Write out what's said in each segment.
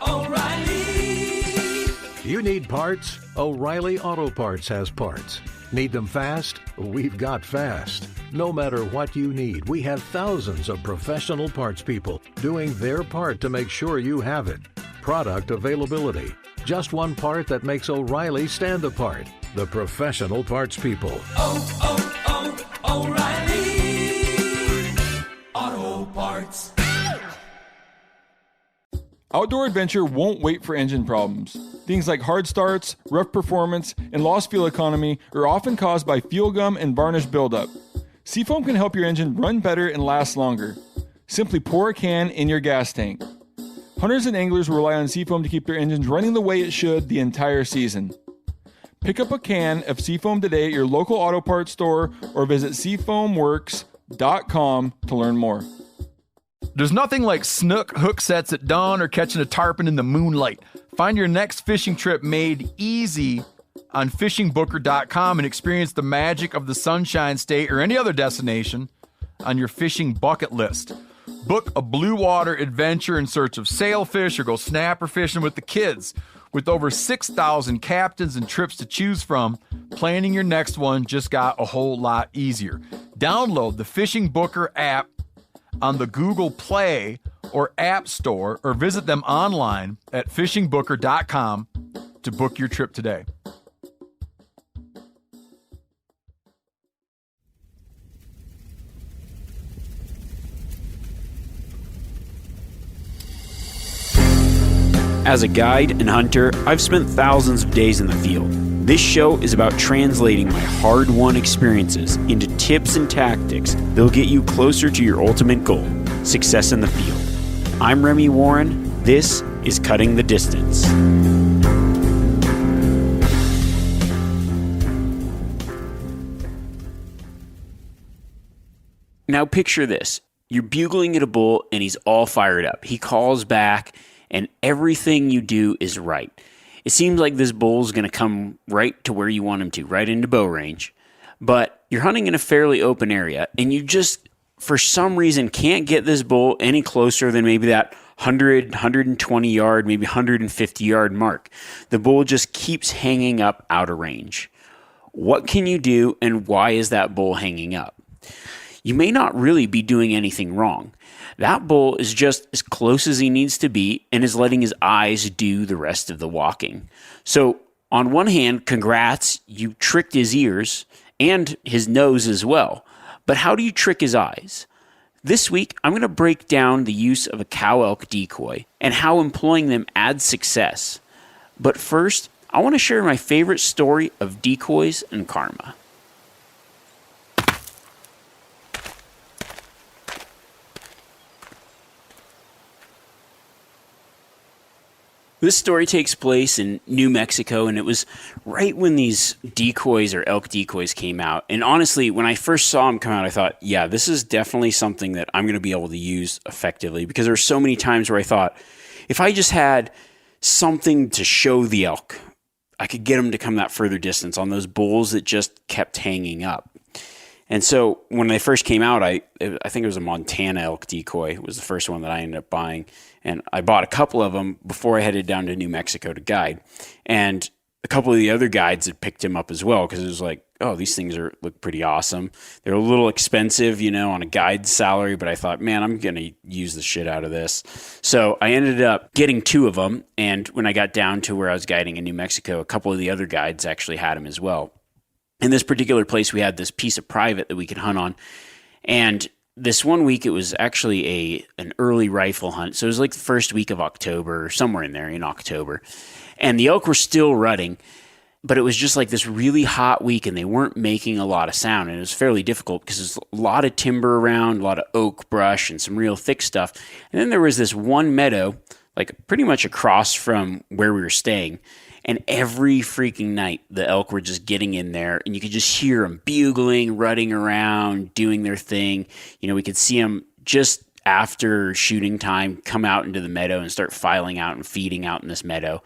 O'Reilly. You need parts? O'Reilly Auto Parts has parts. Need them fast? We've got fast. No matter what you need, we have thousands of professional parts people doing their part to make sure you have it. Product availability. Just one part that makes O'Reilly stand apart. The professional parts people. O'Reilly Auto Parts. Outdoor adventure won't wait for engine problems. Things like hard starts, rough performance, and lost fuel economy are often caused by fuel gum and varnish buildup. Seafoam can help your engine run better and last longer. Simply pour a can in your gas tank. Hunters and anglers rely on Seafoam to keep their engines running the way it should the entire season. Pick up a can of Seafoam today at your local auto parts store or visit seafoamworks.com to learn more. There's nothing like snook hook sets at dawn or catching a tarpon in the moonlight. Find your next fishing trip made easy on fishingbooker.com and experience the magic of the Sunshine State or any other destination on your fishing bucket list. Book a blue water adventure in search of sailfish or go snapper fishing with the kids. With over 6,000 captains and trips to choose from, planning your next one just got a whole lot easier. Download the Fishing Booker app on the Google Play or App Store or visit them online at fishingbooker.com to book your trip today. As a guide and hunter, I've spent thousands of days in the field. This show is about translating my hard-won experiences into tips and tactics that'll get you closer to your ultimate goal, success in the field. I'm Remi Warren. This is Cutting the Distance. Now picture this. You're bugling at a bull and he's all fired up. He calls back and everything you do is right. It seems like this bull's going to come right to where you want him to, right into bow range. But you're hunting in a fairly open area, and you just, for some reason, can't get this bull any closer than maybe that 100, 120 yard, maybe 150 yard mark. The bull just keeps hanging up out of range. What can you do, and why is that bull hanging up? You may not really be doing anything wrong. That bull is just as close as he needs to be and is letting his eyes do the rest of the walking. So, on one hand, congrats, you tricked his ears and his nose as well. But how do you trick his eyes? This week, I'm going to break down the use of a cow elk decoy and how employing them adds success. But first, I want to share my favorite story of decoys and karma. This story takes place in New Mexico, and it was right when these decoys or elk decoys came out. And honestly, when I first saw them come out, I thought, yeah, this is definitely something that I'm going to be able to use effectively, because there were so many times where I thought, if I just had something to show the elk, I could get them to come that further distance on those bulls that just kept hanging up. And so when they first came out, I think it was a Montana elk decoy. It was the first one that I ended up buying. And I bought a couple of them before I headed down to New Mexico to guide. And a couple of the other guides had picked him up as well, because it was like, oh, these things look pretty awesome. They're a little expensive, on a guide's salary, but I thought, man, I'm going to use the shit out of this. So I ended up getting two of them. And when I got down to where I was guiding in New Mexico, a couple of the other guides actually had them as well. In this particular place, we had this piece of private that we could hunt on. And this one week, it was actually an early rifle hunt. So it was like the first week of October, or somewhere in there in October. And the elk were still rutting, but it was just like this really hot week, and they weren't making a lot of sound. And it was fairly difficult because there's a lot of timber around, a lot of oak brush, and some real thick stuff. And then there was this one meadow, like pretty much across from where we were staying. And every freaking night, the elk were just getting in there, and you could just hear them bugling, rutting around, doing their thing. We could see them just after shooting time come out into the meadow and start filing out and feeding out in this meadow.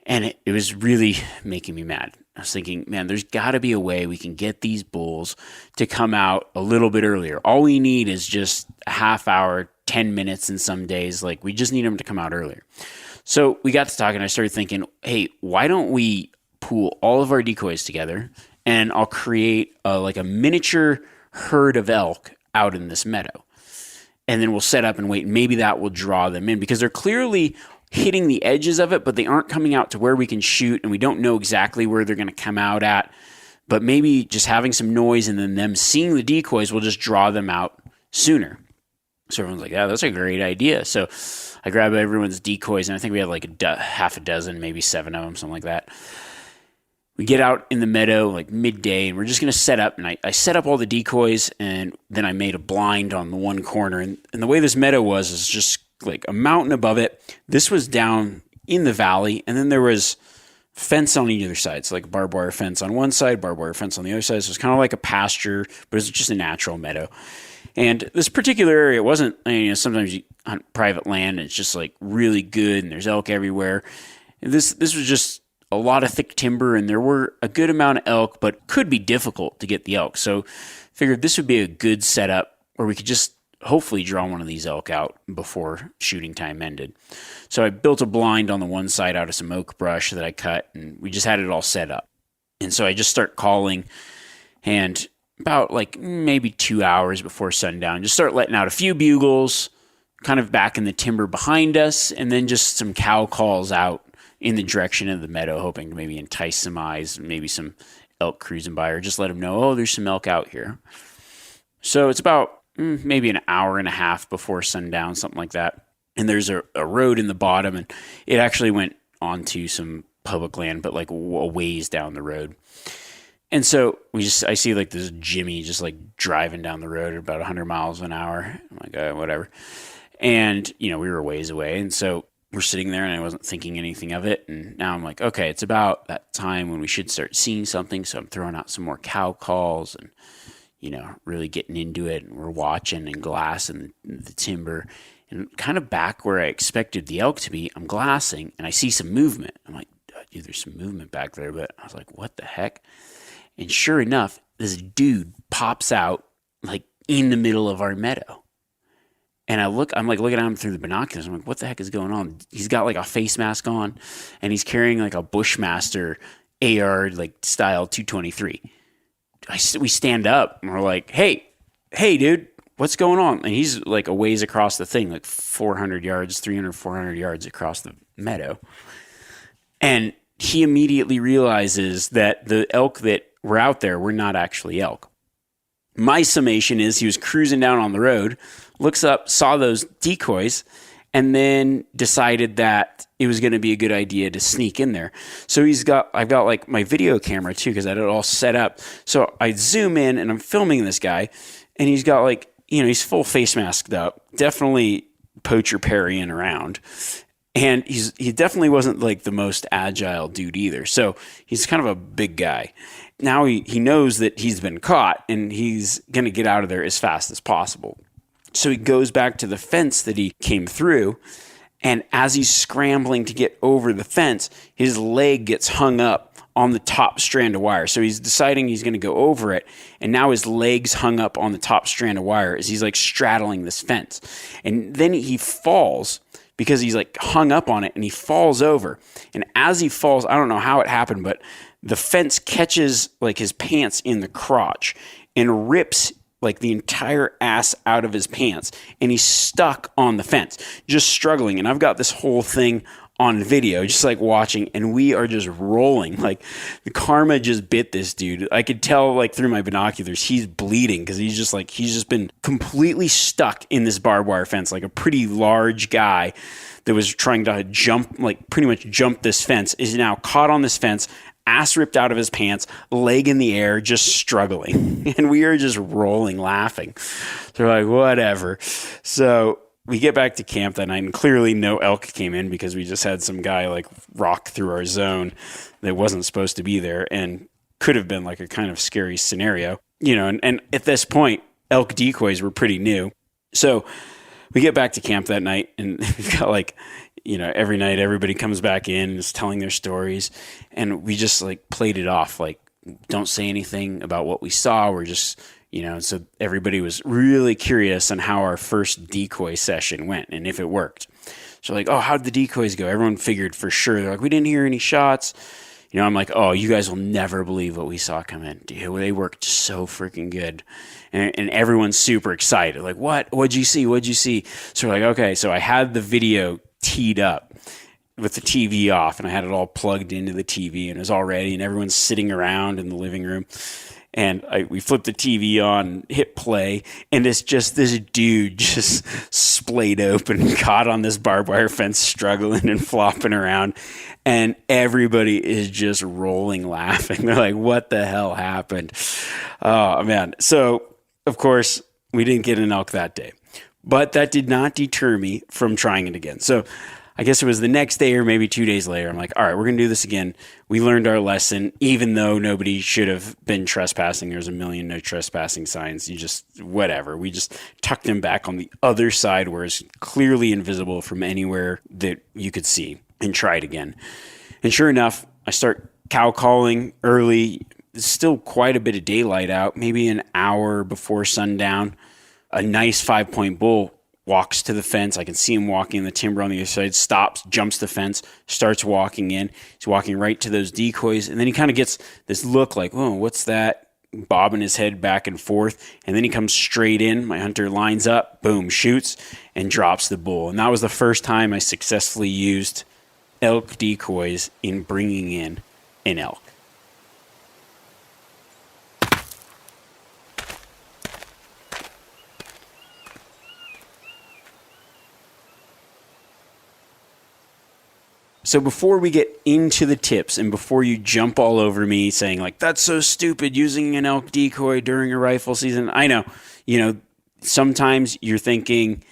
And it was really making me mad. I was thinking, man, there's got to be a way we can get these bulls to come out a little bit earlier. All we need is just a half hour, 10 minutes in some days. Like, we just need them to come out earlier. So we got to talking. I started thinking, hey, why don't we pool all of our decoys together, and I'll create a miniature herd of elk out in this meadow. And then we'll set up and wait. Maybe that will draw them in, because they're clearly hitting the edges of it, but they aren't coming out to where we can shoot, and we don't know exactly where they're going to come out at. But maybe just having some noise and then them seeing the decoys will just draw them out sooner. So everyone's like, yeah, that's a great idea. So I grabbed everyone's decoys, and I think we had like half a dozen, maybe 7 of them, something like that. We get out in the meadow like midday, and we're just going to set up. And I set up all the decoys, and then I made a blind on the one corner. And the way this meadow was is just like a mountain above it. This was down in the valley, and then there was fence on either side. So like barbed wire fence on one side, barbed wire fence on the other side. So it's kind of like a pasture, but it's just a natural meadow. And this particular area wasn't, sometimes you hunt private land and it's just like really good and there's elk everywhere. And this was just a lot of thick timber, and there were a good amount of elk, but could be difficult to get the elk. So figured this would be a good setup where we could just hopefully draw one of these elk out before shooting time ended. So I built a blind on the one side out of some oak brush that I cut, and we just had it all set up. And so I just start calling, and about like maybe 2 hours before sundown, just start letting out a few bugles kind of back in the timber behind us, and then just some cow calls out in the direction of the meadow, hoping to maybe entice some eyes, maybe some elk cruising by, or just let them know, oh, there's some elk out here. So it's about maybe an hour and a half before sundown, something like that. And there's a road in the bottom, and it actually went onto some public land, but like a ways down the road. And so I see like this Jimmy just like driving down the road at about 100 miles an hour. I'm like, whatever. And, we were a ways away. And so we're sitting there, and I wasn't thinking anything of it. And now I'm like, okay, it's about that time when we should start seeing something. So I'm throwing out some more cow calls and, really getting into it. And we're watching and glassing the timber. And kind of back where I expected the elk to be, I'm glassing, and I see some movement. I'm like, dude, there's some movement back there. But I was like, what the heck? And sure enough, this dude pops out like in the middle of our meadow. And I'm like looking at him through the binoculars. I'm like, what the heck is going on? He's got like a face mask on, and he's carrying like a Bushmaster AR like style 223. We stand up, and we're like, hey, dude, what's going on? And he's like a ways across the thing, like 400 yards, 300, 400 yards across the meadow. And he immediately realizes that the elk that were out there were not actually elk. My summation is he was cruising down on the road, looks up, saw those decoys, and then decided that it was going to be a good idea to sneak in there. So I've got like my video camera too, because I had it all set up. So I zoom in, and I'm filming this guy, and he's got like, he's full face masked up, definitely poacher parrying around. And he definitely wasn't like the most agile dude either. So he's kind of a big guy. Now he knows that he's been caught, and he's going to get out of there as fast as possible. So he goes back to the fence that he came through, and as he's scrambling to get over the fence, his leg gets hung up on the top strand of wire. So he's deciding he's going to go over it, and now his leg's hung up on the top strand of wire as he's like straddling this fence. And then he falls because he's like hung up on it, and he falls over. And as he falls, I don't know how it happened, but the fence catches like his pants in the crotch and rips like the entire ass out of his pants, and he's stuck on the fence, just struggling. And I've got this whole thing on video, just like watching, and we are just rolling. Like the karma just bit this dude. I could tell like through my binoculars, he's bleeding because he's just been completely stuck in this barbed wire fence, like a pretty large guy that was trying to jump, like pretty much jump this fence, is now caught on this fence, ass ripped out of his pants, leg in the air, just struggling. And we are just rolling, laughing. So we're like, whatever. So we get back to camp that night, and clearly no elk came in because we just had some guy like rock through our zone that wasn't supposed to be there, and could have been like a kind of scary scenario, and at this point, elk decoys were pretty new. So we get back to camp that night, and we've got like, every night everybody comes back in and is telling their stories, and we just like played it off, like, don't say anything about what we saw. We're just, so everybody was really curious on how our first decoy session went and if it worked. So like, oh, how'd the decoys go? Everyone figured for sure. They're like, we didn't hear any shots. I'm like, oh, you guys will never believe what we saw come in. Dude, they worked so freaking good. And everyone's super excited. Like, what'd you see? What'd you see? So we're like, okay. So I had the video teed up with the TV off, and I had it all plugged into the TV, and it was all ready, and everyone's sitting around in the living room. And we flipped the TV on, hit play, and it's just this dude just splayed open, caught on this barbed wire fence, struggling and flopping around. And everybody is just rolling laughing. They're like, what the hell happened? Oh, man. So, of course, we didn't get an elk that day. But that did not deter me from trying it again. So I guess it was the next day or maybe 2 days later. I'm like, all right, we're going to do this again. We learned our lesson, even though nobody should have been trespassing. There's a million no trespassing signs. Whatever. We just tucked them back on the other side where it's clearly invisible from anywhere that you could see, and tried again. And sure enough, I start cow calling early. There's still quite a bit of daylight out, maybe an hour before sundown. A nice 5-point bull walks to the fence. I can see him walking in the timber on the other side, stops, jumps the fence, starts walking in. He's walking right to those decoys. And then he kind of gets this look like, oh, what's that? Bobbing his head back and forth. And then he comes straight in. My hunter lines up, boom, shoots, and drops the bull. And that was the first time I successfully used elk decoys in bringing in an elk. So before we get into the tips, and before you jump all over me saying like, that's so stupid using an elk decoy during a rifle season, I know, sometimes you're thinking,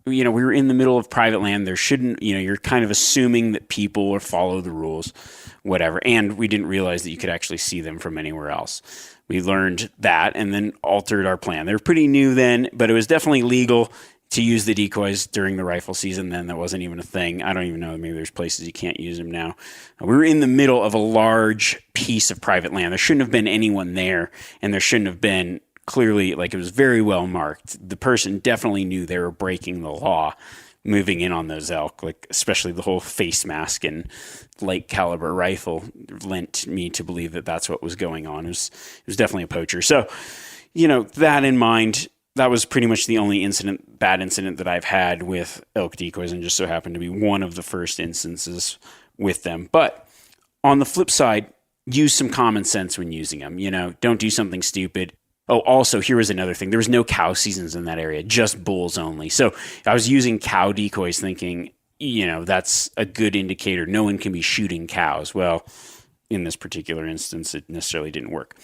we were in the middle of private land. There shouldn't, you're kind of assuming that people will follow the rules, whatever. And we didn't realize that you could actually see them from anywhere else. We learned that and then altered our plan. They were pretty new then, but it was definitely legal to use the decoys during the rifle season. Then that wasn't even a thing. I don't even know. Maybe there's places you can't use them now. We were in the middle of a large piece of private land. There shouldn't have been anyone there, and there shouldn't have been, clearly, like, it was very well marked. The person definitely knew they were breaking the law moving in on those elk, like especially the whole face mask and light caliber rifle lent me to believe that that's what was going on. It was definitely a poacher. So, that in mind, that was pretty much the only bad incident that I've had with elk decoys, and just so happened to be one of the first instances with them. But on the flip side, use some common sense when using them. Don't do something stupid. Oh, also, here was another thing. There was no cow seasons in that area, just bulls only. So I was using cow decoys thinking, that's a good indicator. No one can be shooting cows. Well, in this particular instance, it necessarily didn't work.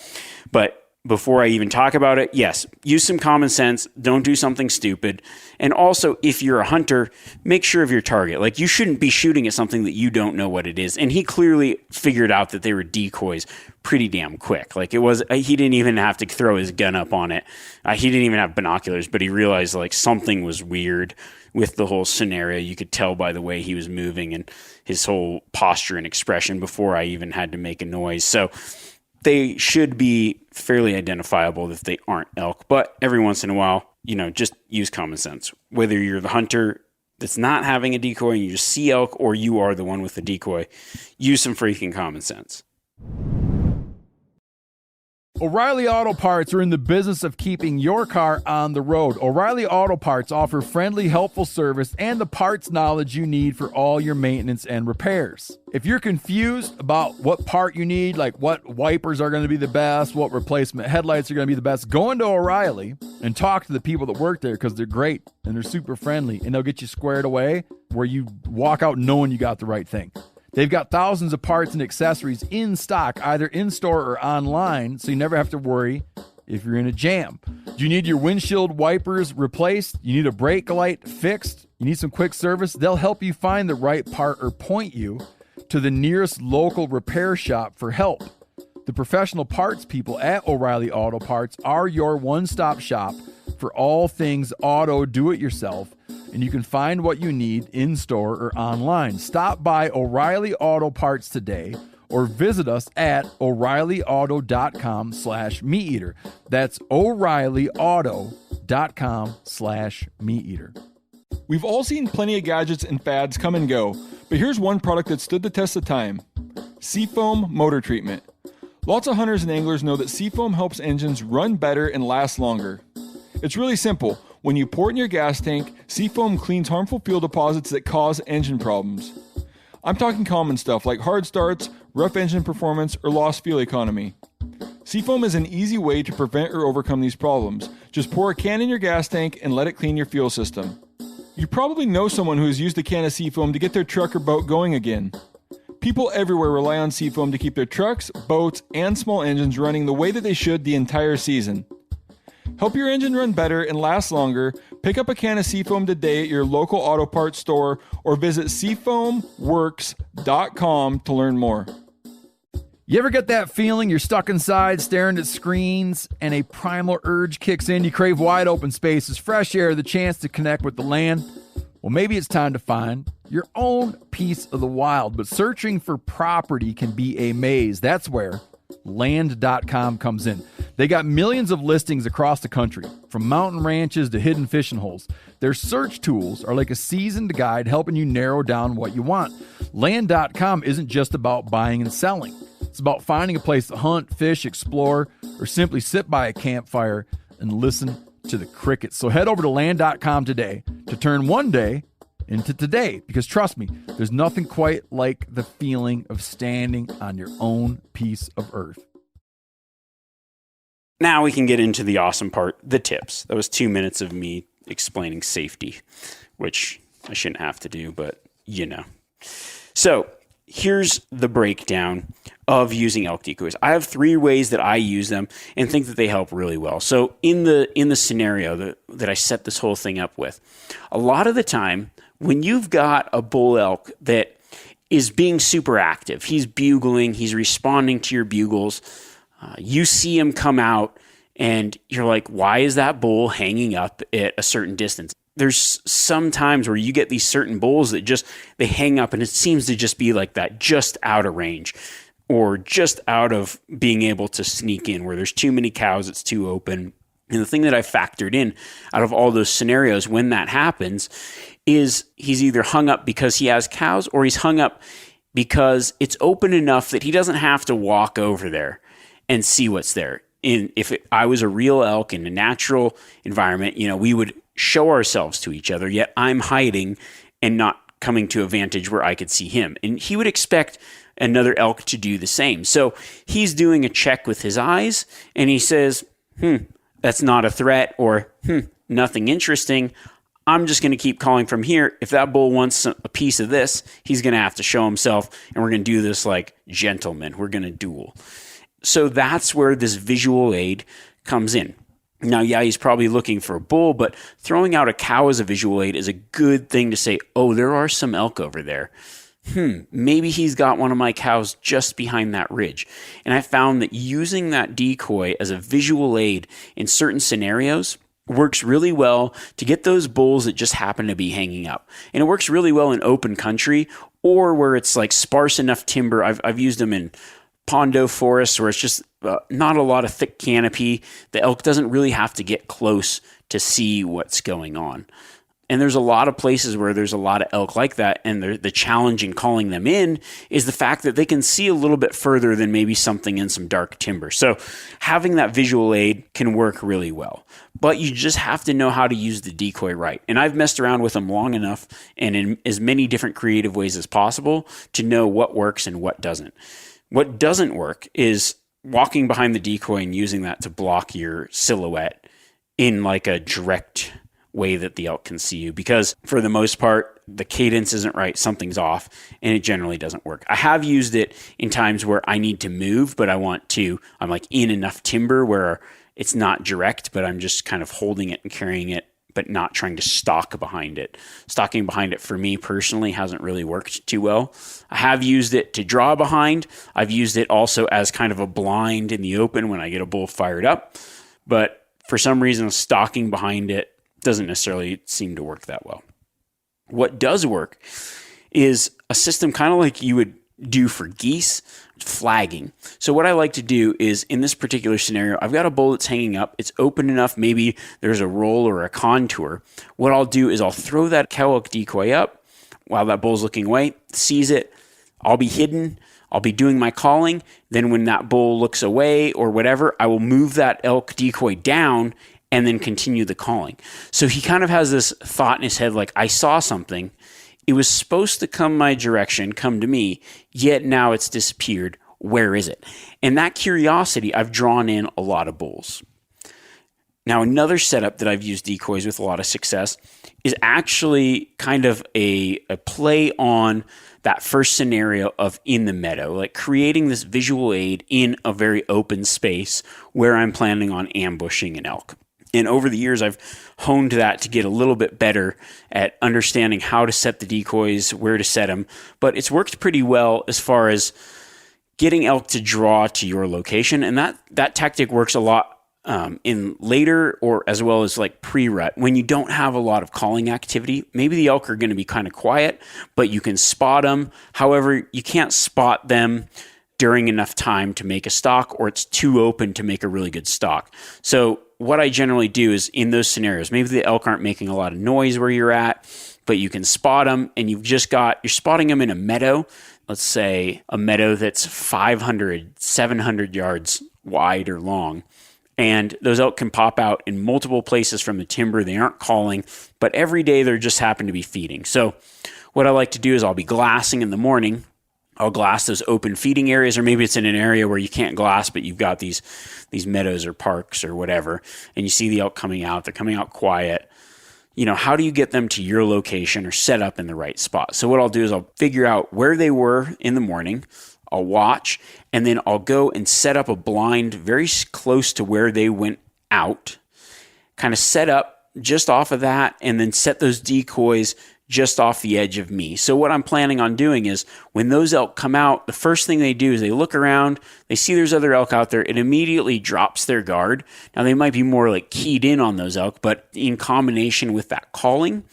But before I even talk about it, yes, use some common sense. Don't do something stupid. And also, if you're a hunter, make sure of your target. Like, you shouldn't be shooting at something that you don't know what it is. And he clearly figured out that they were decoys pretty damn quick. Like, he didn't even have to throw his gun up on it. He didn't even have binoculars, but he realized like something was weird with the whole scenario. You could tell by the way he was moving and his whole posture and expression before I even had to make a noise. So they should be fairly identifiable if they aren't elk, but every once in a while, just use common sense. Whether you're the hunter that's not having a decoy and you just see elk, or you are the one with the decoy, use some freaking common sense. O'Reilly Auto Parts are in the business of keeping your car on the road. O'Reilly Auto Parts offer friendly, helpful service and the parts knowledge you need for all your maintenance and repairs. If you're confused about what part you need, like what wipers are going to be the best, what replacement headlights are going to be the best, go into O'Reilly and talk to the people that work there, because they're great and they're super friendly, and they'll get you squared away where you walk out knowing you got the right thing. They've got thousands of parts and accessories in stock, either in-store or online, so you never have to worry if you're in a jam. Do you need your windshield wipers replaced? You need a brake light fixed? You need some quick service? They'll help you find the right part or point you to the nearest local repair shop for help. The professional parts people at O'Reilly Auto Parts are your one-stop shop for all things auto do-it-yourself, and you can find what you need in-store or online. Stop by O'Reilly Auto Parts today or visit us at O'ReillyAuto.com/meateater. That's O'ReillyAuto.com/meateater. We've all seen plenty of gadgets and fads come and go, but here's one product that stood the test of time: Seafoam Motor Treatment. Lots of hunters and anglers know that Seafoam helps engines run better and last longer. It's really simple. When you pour it in your gas tank, Seafoam cleans harmful fuel deposits that cause engine problems. I'm talking common stuff like hard starts, rough engine performance, or lost fuel economy. Seafoam is an easy way to prevent or overcome these problems. Just pour a can in your gas tank and let it clean your fuel system. You probably know someone who has used a can of Seafoam to get their truck or boat going again. People everywhere rely on Seafoam to keep their trucks, boats, and small engines running the way that they should the entire season. Help your engine run better and last longer. Pick up a can of Seafoam today at your local auto parts store or visit seafoamworks.com to learn more. You ever get that feeling you're stuck inside staring at screens and a primal urge kicks in? You crave wide open spaces, fresh air, the chance to connect with the land. Well, maybe it's time to find your own piece of the wild, but searching for property can be a maze. That's where Land.com comes in. They got millions of listings across the country, from mountain ranches to hidden fishing holes. Their search tools are like a seasoned guide helping you narrow down what you want. Land.com isn't just about buying and selling. It's about finding a place to hunt, fish, explore, or simply sit by a campfire and listen to the crickets. So head over to Land.com today to turn one day into today, because trust me, there's nothing quite like the feeling of standing on your own piece of earth. Now we can get into the awesome part, the tips. That was 2 minutes of me explaining safety, which I shouldn't have to do, but you know. So here's the breakdown of using elk decoys. I have 3 ways that I use them and think that they help really well. So in the scenario that I set this whole thing up with, a lot of the time when you've got a bull elk that is being super active, he's bugling, he's responding to your bugles, you see him come out and you're like, why is that bull hanging up at a certain distance? There's some times where you get these certain bulls that just, they hang up and it seems to just be like that, just out of range or just out of being able to sneak in, where there's too many cows, it's too open. And the thing that I factored in out of all those scenarios when that happens is he's either hung up because he has cows or he's hung up because it's open enough that he doesn't have to walk over there and see what's there. I was a real elk in a natural environment, we would show ourselves to each other, yet I'm hiding and not coming to a vantage where I could see him. And he would expect another elk to do the same. So he's doing a check with his eyes and he says, that's not a threat, or nothing interesting. I'm just going to keep calling from here. If that bull wants a piece of this, he's going to have to show himself, and we're going to do this like gentlemen. We're going to duel. So that's where this visual aid comes in. Now, yeah, he's probably looking for a bull, but throwing out a cow as a visual aid is a good thing to say, oh, there are some elk over there. Maybe he's got one of my cows just behind that ridge. And I found that using that decoy as a visual aid in certain scenarios works really well to get those bulls that just happen to be hanging up. And it works really well in open country or where it's like sparse enough timber. I've used them in pondo forests where it's just not a lot of thick canopy. The elk doesn't really have to get close to see what's going on. And there's a lot of places where there's a lot of elk like that, and the challenge in calling them in is the fact that they can see a little bit further than maybe something in some dark timber. So having that visual aid can work really well. But you just have to know how to use the decoy right. And I've messed around with them long enough and in as many different creative ways as possible to know what works and what doesn't. What doesn't work is walking behind the decoy and using that to block your silhouette in like a direct way that the elk can see you, because for the most part, the cadence isn't right, something's off, and it generally doesn't work. I have used it in times where I need to move, but I'm like in enough timber where it's not direct, but I'm just kind of holding it and carrying it, but not trying to stalk behind it. Stalking behind it for me personally hasn't really worked too well. I have used it to draw behind. I've used it also as kind of a blind in the open when I get a bull fired up, but for some reason, stalking behind it doesn't necessarily seem to work that well. What does work is a system kind of like you would do for geese, flagging. So what I like to do is, in this particular scenario, I've got a bull that's hanging up. It's open enough. Maybe there's a roll or a contour. What I'll do is I'll throw that cow elk decoy up while that bull's looking away, sees it. I'll be hidden. I'll be doing my calling. Then when that bull looks away or whatever, I will move that elk decoy down and then continue the calling. So he kind of has this thought in his head, like, I saw something. It was supposed to come my direction, come to me, yet now it's disappeared. Where is it? And that curiosity, I've drawn in a lot of bulls. Now, another setup that I've used decoys with a lot of success is actually kind of a play on that first scenario of in the meadow, like creating this visual aid in a very open space where I'm planning on ambushing an elk. And over the years, I've honed that to get a little bit better at understanding how to set the decoys, where to set them. But it's worked pretty well as far as getting elk to draw to your location. And that tactic works a lot in later or as well as like pre-rut. When you don't have a lot of calling activity, maybe the elk are going to be kind of quiet, but you can spot them. However, you can't spot them during enough time to make a stalk, or it's too open to make a really good stalk. So what I generally do is in those scenarios, maybe the elk aren't making a lot of noise where you're at, but you can spot them, and you're spotting them in a meadow. Let's say a meadow that's 500, 700 yards wide or long. And those elk can pop out in multiple places from the timber. They aren't calling, but every day they just happen to be feeding. So what I like to do is I'll be glassing in the morning. I'll glass those open feeding areas, or maybe it's in an area where you can't glass, but you've got these meadows or parks or whatever, and you see the elk coming out. They're coming out quiet. How do you get them to your location or set up in the right spot? So what I'll do is I'll figure out where they were in the morning. I'll watch, and then I'll go and set up a blind very close to where they went out, kind of set up just off of that, and then set those decoys just off the edge of me. So what I'm planning on doing is when those elk come out, the first thing they do is they look around, they see there's other elk out there, it immediately drops their guard. Now they might be more like keyed in on those elk, but in combination with that calling,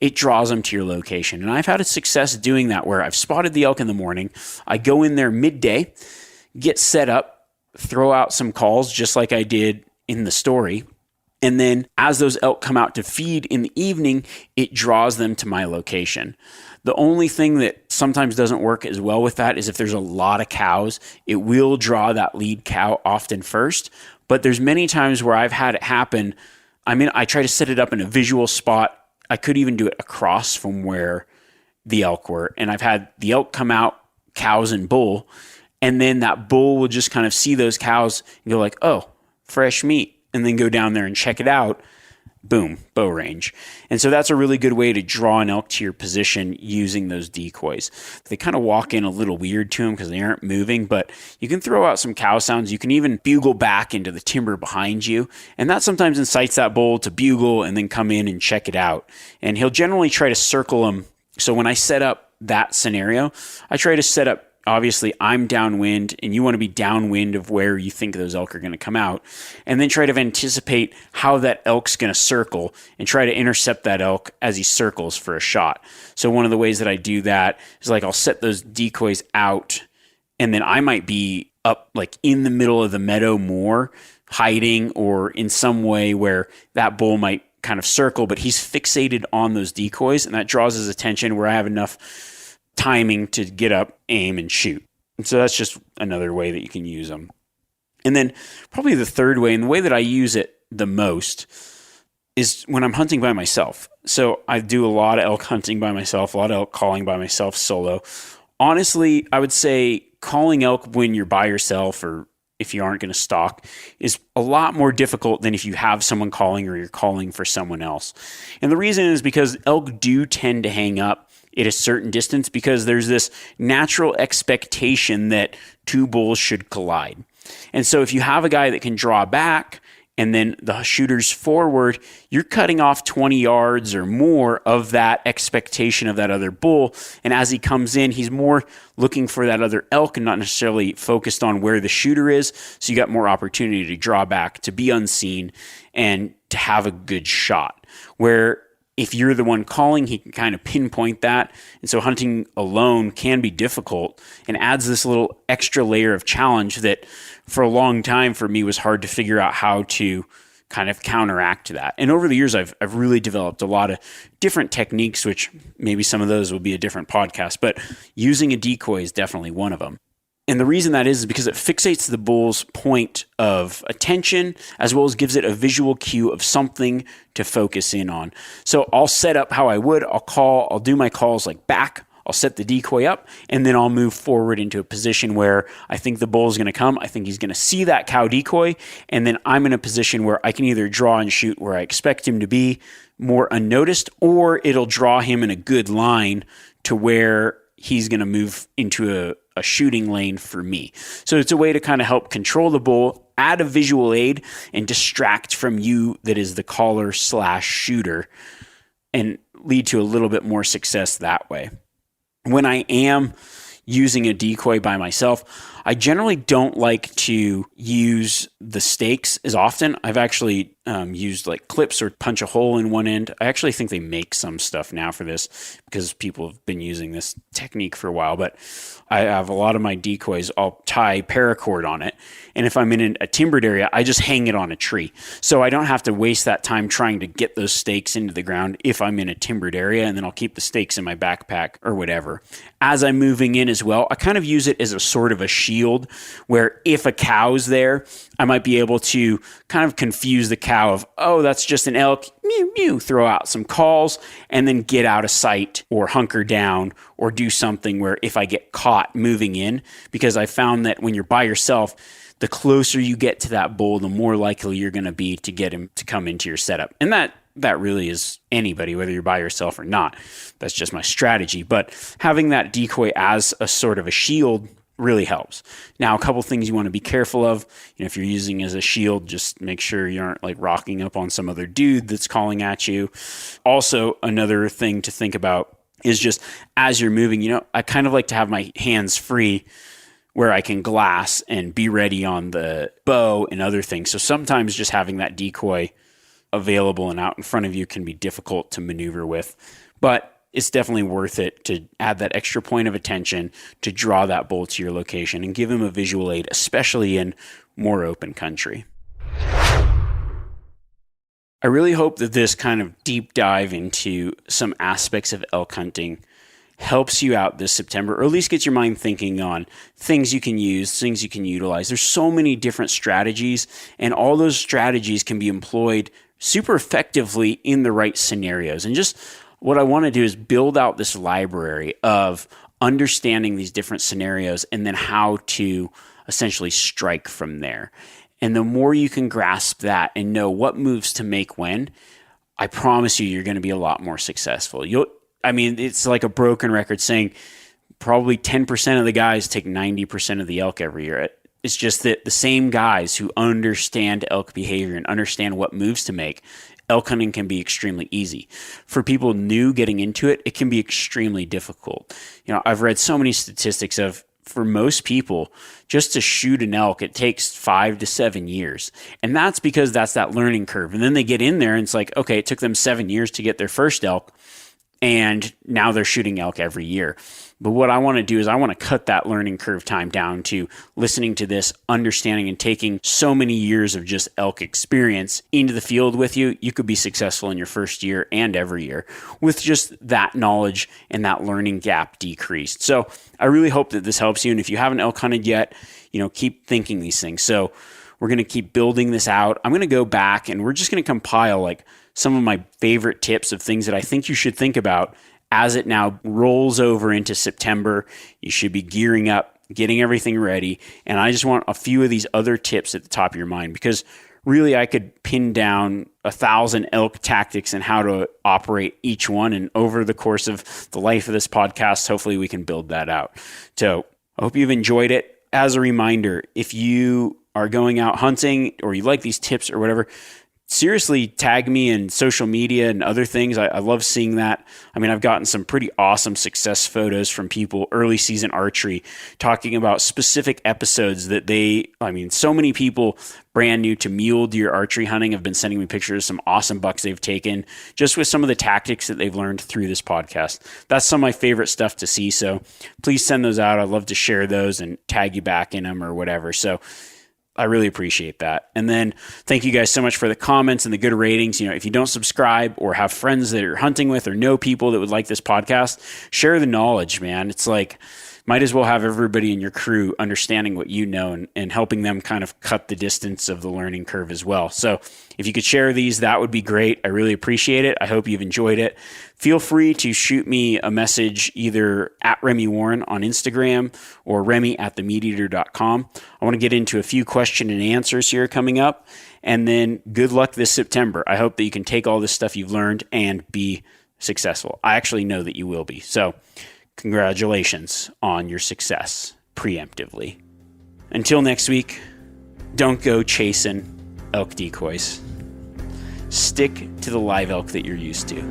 it draws them to your location. And I've had a success doing that where I've spotted the elk in the morning, I go in there midday, get set up, throw out some calls just like I did in the story. And then as those elk come out to feed in the evening, it draws them to my location. The only thing that sometimes doesn't work as well with that is if there's a lot of cows, it will draw that lead cow often first. But there's many times where I've had it happen. I try to set it up in a visual spot. I could even do it across from where the elk were. And I've had the elk come out, cows and bull, and then that bull will just kind of see those cows and go like, oh, fresh meat. And then go down there and check it out. Boom, bow range. And so that's a really good way to draw an elk to your position using those decoys. They kind of walk in a little weird to them because they aren't moving, but you can throw out some cow sounds. You can even bugle back into the timber behind you. And that sometimes incites that bull to bugle and then come in and check it out. And he'll generally try to circle them. So when I set up that scenario, I try to set up, obviously, I'm downwind, and you want to be downwind of where you think those elk are going to come out, and then try to anticipate how that elk's going to circle and try to intercept that elk as he circles for a shot. So one of the ways that I do that is like I'll set those decoys out, and then I might be up like in the middle of the meadow more, hiding or in some way where that bull might kind of circle, but he's fixated on those decoys, and that draws his attention where I have enough timing to get up, aim, and shoot. And so that's just another way that you can use them. And then probably the third way, and the way that I use it the most, is when I'm hunting by myself. So I do a lot of elk hunting by myself, a lot of elk calling by myself solo. Honestly, I would say calling elk when you're by yourself, or if you aren't going to stalk, is a lot more difficult than if you have someone calling or you're calling for someone else. And the reason is because elk do tend to hang up at a certain distance because there's this natural expectation that two bulls should collide. And so if you have a guy that can draw back and then the shooter's forward, you're cutting off 20 yards or more of that expectation of that other bull. And as he comes in, he's more looking for that other elk and not necessarily focused on where the shooter is. So you got more opportunity to draw back, to be unseen, and to have a good shot. Where if you're the one calling, he can kind of pinpoint that. And so hunting alone can be difficult and adds this little extra layer of challenge that for a long time for me was hard to figure out how to kind of counteract that. And over the years, I've really developed a lot of different techniques, which maybe some of those will be a different podcast, but using a decoy is definitely one of them. And the reason that is because it fixates the bull's point of attention, as well as gives it a visual cue of something to focus in on. So I'll set up how I would. I'll do my calls like back. I'll set the decoy up, and then I'll move forward into a position where I think the bull is going to come. I think he's going to see that cow decoy, and then I'm in a position where I can either draw and shoot where I expect him to be more unnoticed, or it'll draw him in a good line to where he's going to move into a shooting lane for me. So it's a way to kind of help control the bull, add a visual aid, and distract from you that is the caller / shooter, and lead to a little bit more success that way. When I am using a decoy by myself, I generally don't like to use the stakes as often. I've actually used like clips or punch a hole in one end. I actually think they make some stuff now for this because people have been using this technique for a while, but I have a lot of my decoys, I'll tie paracord on it. And if I'm in a timbered area, I just hang it on a tree. So I don't have to waste that time trying to get those stakes into the ground if I'm in a timbered area, and then I'll keep the stakes in my backpack or whatever. As I'm moving in as well, I kind of use it as a sort of a shield where if a cow's there, I might be able to kind of confuse the cow of, oh, that's just an elk, mew, mew, throw out some calls, and then get out of sight or hunker down or do something where if I get caught moving in, because I found that when you're by yourself, the closer you get to that bull, the more likely you're going to be to get him to come into your setup. And that really is anybody, whether you're by yourself or not. That's just my strategy. But having that decoy as a sort of a shield really helps. Now, a couple things you want to be careful of. If you're using as a shield, just make sure you aren't like rocking up on some other dude that's calling at you. Also, another thing to think about is just as you're moving, I kind of like to have my hands free where I can glass and be ready on the bow and other things. So sometimes just having that decoy available and out in front of you can be difficult to maneuver with, but it's definitely worth it to add that extra point of attention to draw that bull to your location and give him a visual aid, especially in more open country. I really hope that this kind of deep dive into some aspects of elk hunting helps you out this September, or at least gets your mind thinking on things you can use, things you can utilize. There's so many different strategies, and all those strategies can be employed super effectively in the right scenarios. And just what I want to do is build out this library of understanding these different scenarios and then how to essentially strike from there. And the more you can grasp that and know what moves to make when, I promise you're going to be a lot more successful. It's like a broken record saying probably 10% of the guys take 90% of the elk every year. It's just that the same guys who understand elk behavior and understand what moves to make, elk hunting can be extremely easy. For people new getting into it, it can be extremely difficult. I've read so many statistics of, for most people, just to shoot an elk, it takes 5 to 7 years. And that's because that's that learning curve. And then they get in there and it's like, okay, it took them 7 years to get their first elk, and now they're shooting elk every year. But what I want to do is I want to cut that learning curve time down to listening to this, understanding, and taking so many years of just elk experience into the field with you. You could be successful in your first year and every year with just that knowledge and that learning gap decreased. So I really hope that this helps you. And if you haven't elk hunted yet, keep thinking these things. So we're going to keep building this out. I'm going to go back and we're just going to compile like some of my favorite tips of things that I think you should think about as it now rolls over into September. You should be gearing up, getting everything ready. And I just want a few of these other tips at the top of your mind, because really I could pin down 1,000 elk tactics and how to operate each one. And over the course of the life of this podcast, hopefully we can build that out. So I hope you've enjoyed it. As a reminder, if you are going out hunting or you like these tips or whatever, seriously tag me in social media and other things. I love seeing that. I mean, I've gotten some pretty awesome success photos from people, early season archery, talking about specific episodes that so many people brand new to mule deer archery hunting have been sending me pictures of some awesome bucks they've taken just with some of the tactics that they've learned through this podcast. That's some of my favorite stuff to see. So please send those out. I'd love to share those and tag you back in them or whatever. So I really appreciate that. And then thank you guys so much for the comments and the good ratings. If you don't subscribe or have friends that you're hunting with or know people that would like this podcast, share the knowledge, man. It's like, might as well have everybody in your crew understanding what you know and helping them kind of cut the distance of the learning curve as well. So if you could share these, that would be great. I really appreciate it. I hope you've enjoyed it. Feel free to shoot me a message either at Remi Warren on Instagram or Remi@themeateater.com. I want to get into a few question and answers here coming up. And then good luck this September. I hope that you can take all this stuff you've learned and be successful. I actually know that you will be. So congratulations on your success preemptively. Until next week, don't go chasing elk decoys. Stick to the live elk that you're used to.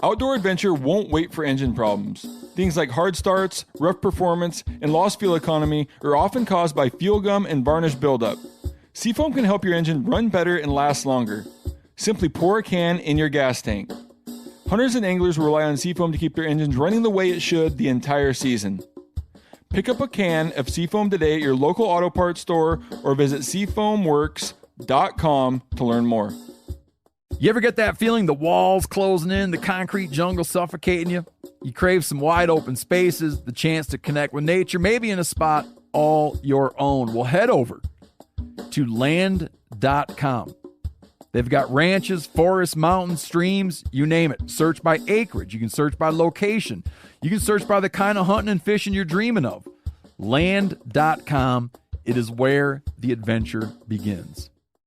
Outdoor adventure won't wait for engine problems. Things like hard starts, rough performance, and lost fuel economy are often caused by fuel gum and varnish buildup. Seafoam can help your engine run better and last longer. Simply pour a can in your gas tank. Hunters and anglers rely on Seafoam to keep their engines running the way it should the entire season. Pick up a can of Seafoam today at your local auto parts store or visit seafoamworks.com to learn more. You ever get that feeling the walls closing in, the concrete jungle suffocating you? You crave some wide open spaces, the chance to connect with nature, maybe in a spot all your own. Well, head over to land.com. They've got ranches, forests, mountains, streams, you name it. Search by acreage. You can search by location. You can search by the kind of hunting and fishing you're dreaming of. Land.com. It is where the adventure begins.